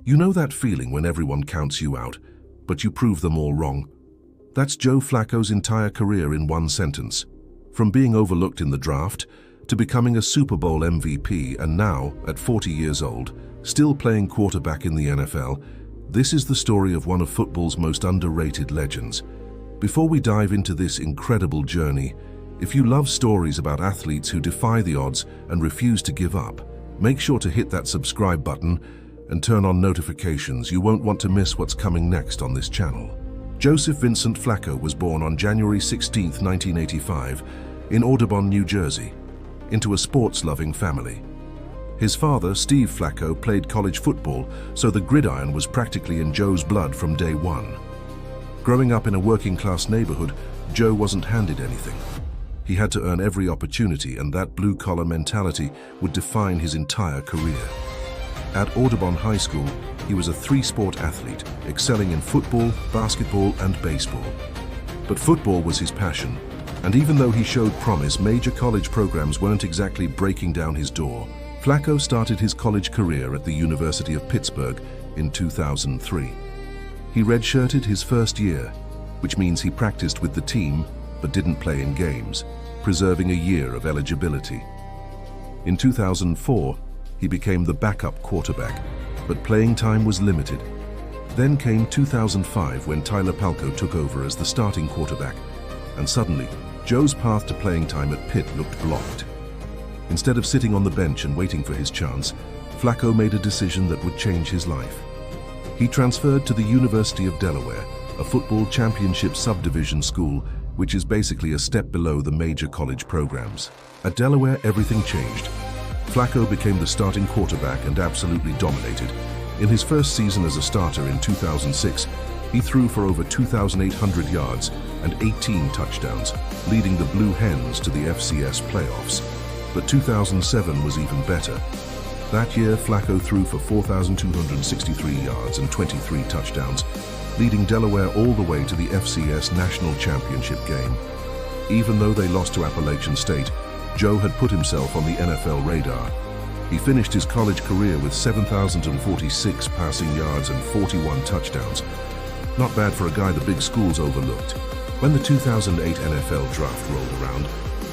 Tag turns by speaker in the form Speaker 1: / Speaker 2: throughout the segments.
Speaker 1: You know that feeling when everyone counts you out, but you prove them all wrong? That's Joe Flacco's entire career in one sentence. From being overlooked in the draft, to becoming a Super Bowl MVP, and now, at 40 years old, still playing quarterback in the NFL, this is the story of one of football's most underrated legends. Before we dive into this incredible journey, if you love stories about athletes who defy the odds and refuse to give up, make sure to hit that subscribe button and turn on notifications. You won't want to miss what's coming next on this channel. Joseph Vincent Flacco was born on January 16, 1985, in Audubon, New Jersey, into a sports-loving family. His father, Steve Flacco, played college football, so the gridiron was practically in Joe's blood from day one. Growing up in a working-class neighborhood, Joe wasn't handed anything. He had to earn every opportunity, and that blue-collar mentality would define his entire career. At Audubon High School, he was a three-sport athlete, excelling in football, basketball, and baseball. But football was his passion, and even though he showed promise, major college programs weren't exactly breaking down his door. Flacco started his college career at the University of Pittsburgh in 2003. He redshirted his first year, which means he practiced with the team but didn't play in games, preserving a year of eligibility. In 2004, he became the backup quarterback, but playing time was limited. Then came 2005 when Tyler Palko took over as the starting quarterback, and suddenly, Joe's path to playing time at Pitt looked blocked. Instead of sitting on the bench and waiting for his chance, Flacco made a decision that would change his life. He transferred to the University of Delaware, a football championship subdivision school, which is basically a step below the major college programs. At Delaware, everything changed. Flacco became the starting quarterback and absolutely dominated. In his first season as a starter in 2006, he threw for over 2,800 yards and 18 touchdowns, leading the Blue Hens to the FCS playoffs. But 2007 was even better. That year, Flacco threw for 4,263 yards and 23 touchdowns, leading Delaware all the way to the FCS National Championship game. Even though they lost to Appalachian State, Joe had put himself on the NFL radar. He finished his college career with 7,046 passing yards and 41 touchdowns. Not bad for a guy the big schools overlooked. When the 2008 NFL draft rolled around,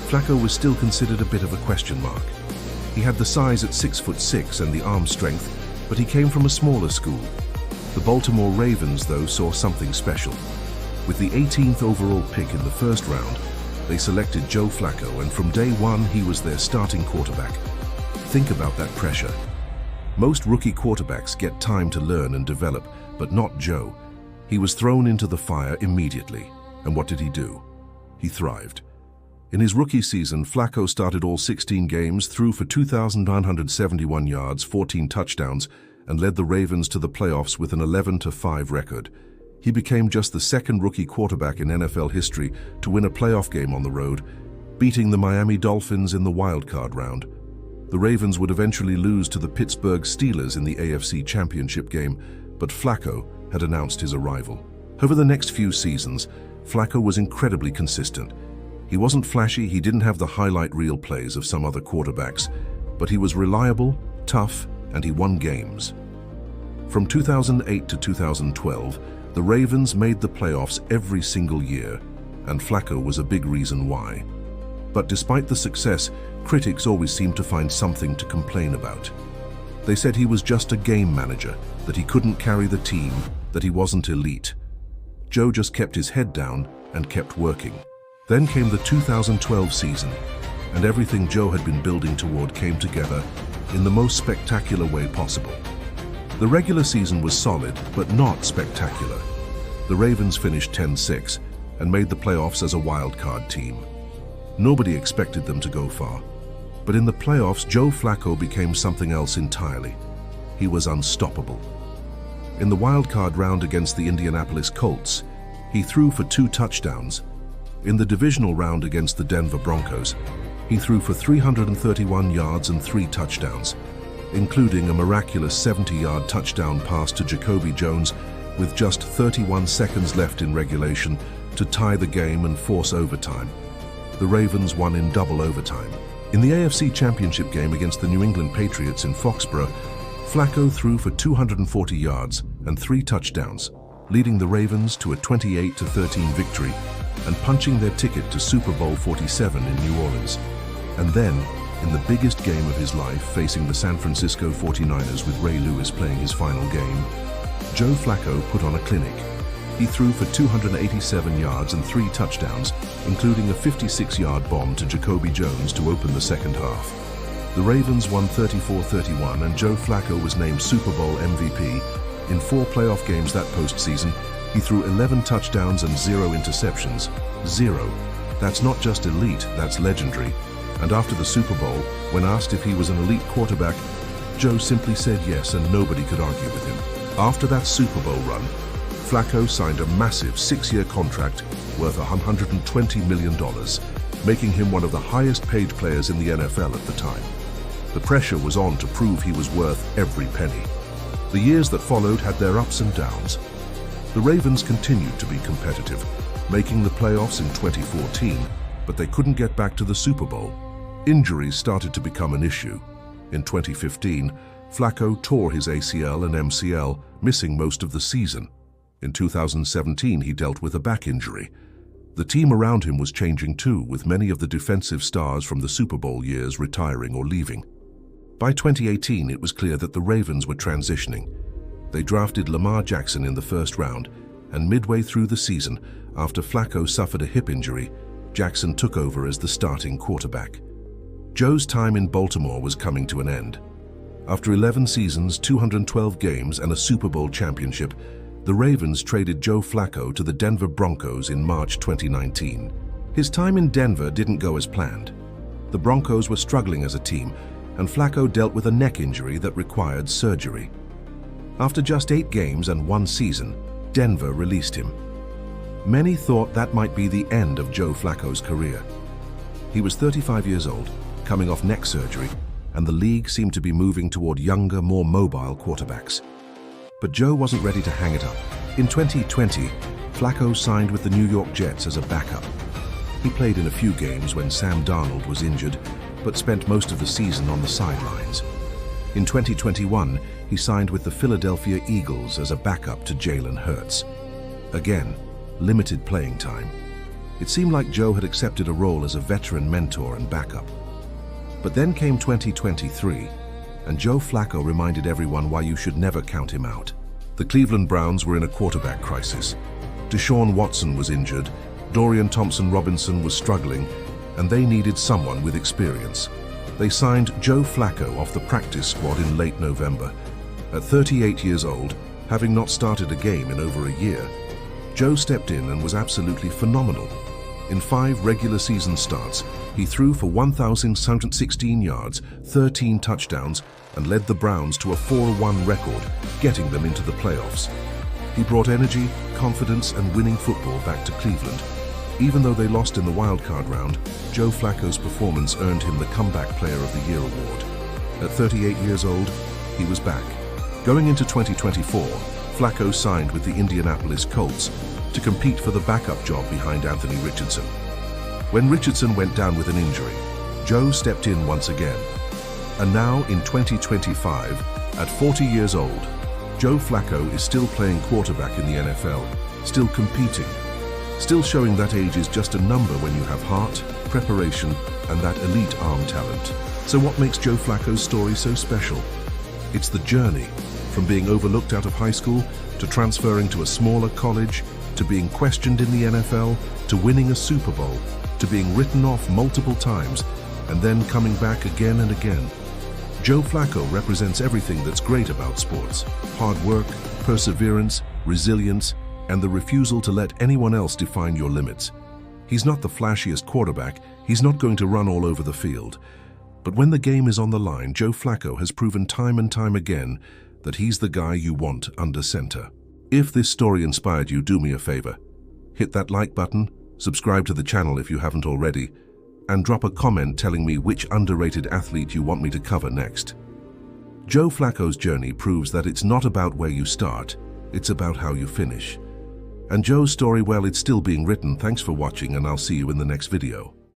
Speaker 1: Flacco was still considered a bit of a question mark. He had the size at 6'6" and the arm strength, but he came from a smaller school. The Baltimore Ravens, though, saw something special. With the 18th overall pick in the first round, they selected Joe Flacco, and from day one, he was their starting quarterback. Think about that pressure. Most rookie quarterbacks get time to learn and develop, but not Joe. He was thrown into the fire immediately. And what did he do? He thrived. In his rookie season, Flacco started all 16 games, threw for 2,971 yards, 14 touchdowns, and led the Ravens to the playoffs with an 11-5 record. He became just the second rookie quarterback in NFL history to win a playoff game on the road, beating the Miami Dolphins in the wildcard round. The Ravens would eventually lose to the Pittsburgh Steelers in the AFC Championship game, but Flacco had announced his arrival. Over the next few seasons, Flacco was incredibly consistent. He wasn't flashy, he didn't have the highlight reel plays of some other quarterbacks, but he was reliable, tough, and he won games. From 2008 to 2012, the Ravens made the playoffs every single year, and Flacco was a big reason why. But despite the success, critics always seemed to find something to complain about. They said he was just a game manager, that he couldn't carry the team, that he wasn't elite. Joe just kept his head down and kept working. Then came the 2012 season, and everything Joe had been building toward came together in the most spectacular way possible. The regular season was solid, but not spectacular. The Ravens finished 10-6 and made the playoffs as a wild-card team. Nobody expected them to go far. But in the playoffs, Joe Flacco became something else entirely. He was unstoppable. In the wild-card round against the Indianapolis Colts, he threw for 2 touchdowns. In the divisional round against the Denver Broncos, he threw for 331 yards and 3 touchdowns, including a miraculous 70-yard touchdown pass to Jacoby Jones with just 31 seconds left in regulation to tie the game and force overtime. The Ravens won in double overtime. In the AFC Championship game against the New England Patriots in Foxborough, Flacco threw for 240 yards and 3 touchdowns, leading the Ravens to a 28-13 victory and punching their ticket to Super Bowl 47 in New Orleans. And then, in the biggest game of his life, facing the San Francisco 49ers with Ray Lewis playing his final game, Joe Flacco put on a clinic. He threw for 287 yards and 3 touchdowns, including a 56-yard bomb to Jacoby Jones to open the second half. The Ravens won 34-31 and Joe Flacco was named Super Bowl MVP. In 4 playoff games that postseason, he threw 11 touchdowns and 0 interceptions. 0. That's not just elite, that's legendary. And after the Super Bowl, when asked if he was an elite quarterback, Joe simply said yes and nobody could argue with him. After that Super Bowl run, Flacco signed a massive 6-year contract worth $120 million, making him one of the highest-paid players in the NFL at the time. The pressure was on to prove he was worth every penny. The years that followed had their ups and downs. The Ravens continued to be competitive, making the playoffs in 2014, but they couldn't get back to the Super Bowl. Injuries started to become an issue. In 2015, Flacco tore his ACL and MCL, missing most of the season. In 2017, he dealt with a back injury. The team around him was changing too, with many of the defensive stars from the Super Bowl years retiring or leaving. By 2018, it was clear that the Ravens were transitioning. They drafted Lamar Jackson in the first round, and midway through the season, after Flacco suffered a hip injury, Jackson took over as the starting quarterback. Joe's time in Baltimore was coming to an end. After 11 seasons, 212 games, and a Super Bowl championship, the Ravens traded Joe Flacco to the Denver Broncos in March 2019. His time in Denver didn't go as planned. The Broncos were struggling as a team, and Flacco dealt with a neck injury that required surgery. After just 8 games and 1 season, Denver released him. Many thought that might be the end of Joe Flacco's career. He was 35 years old, coming off neck surgery, and the league seemed to be moving toward younger, more mobile quarterbacks. But Joe wasn't ready to hang it up. In 2020, Flacco signed with the New York Jets as a backup. He played in a few games when Sam Darnold was injured, but spent most of the season on the sidelines. In 2021, he signed with the Philadelphia Eagles as a backup to Jalen Hurts. Again, limited playing time. It seemed like Joe had accepted a role as a veteran mentor and backup. But then came 2023, and Joe Flacco reminded everyone why you should never count him out. The Cleveland Browns were in a quarterback crisis. Deshaun Watson was injured, Dorian Thompson-Robinson was struggling, and they needed someone with experience. They signed Joe Flacco off the practice squad in late November. At 38 years old, having not started a game in over a year, Joe stepped in and was absolutely phenomenal. In 5 regular season starts, he threw for 1,716 yards, 13 touchdowns, and led the Browns to a 4-1 record, getting them into the playoffs. He brought energy, confidence, and winning football back to Cleveland. Even though they lost in the wildcard round, Joe Flacco's performance earned him the Comeback Player of the Year award. At 38 years old, he was back. Going into 2024, Flacco signed with the Indianapolis Colts to compete for the backup job behind Anthony Richardson. When Richardson went down with an injury, Joe stepped in once again. And now in 2025, at 40 years old, Joe Flacco is still playing quarterback in the NFL, still competing, still showing that age is just a number when you have heart, preparation, and that elite arm talent. So what makes Joe Flacco's story so special? It's the journey, from being overlooked out of high school, to transferring to a smaller college, to being questioned in the NFL, to winning a Super Bowl, to being written off multiple times, and then coming back again and again. Joe Flacco represents everything that's great about sports: hard work, perseverance, resilience, and the refusal to let anyone else define your limits. He's not the flashiest quarterback, he's not going to run all over the field. But when the game is on the line, Joe Flacco has proven time and time again that he's the guy you want under center. If this story inspired you, do me a favor. Hit that like button, subscribe to the channel if you haven't already, and drop a comment telling me which underrated athlete you want me to cover next. Joe Flacco's journey proves that it's not about where you start, it's about how you finish. And Joe's story, well, it's still being written. Thanks for watching, and I'll see you in the next video.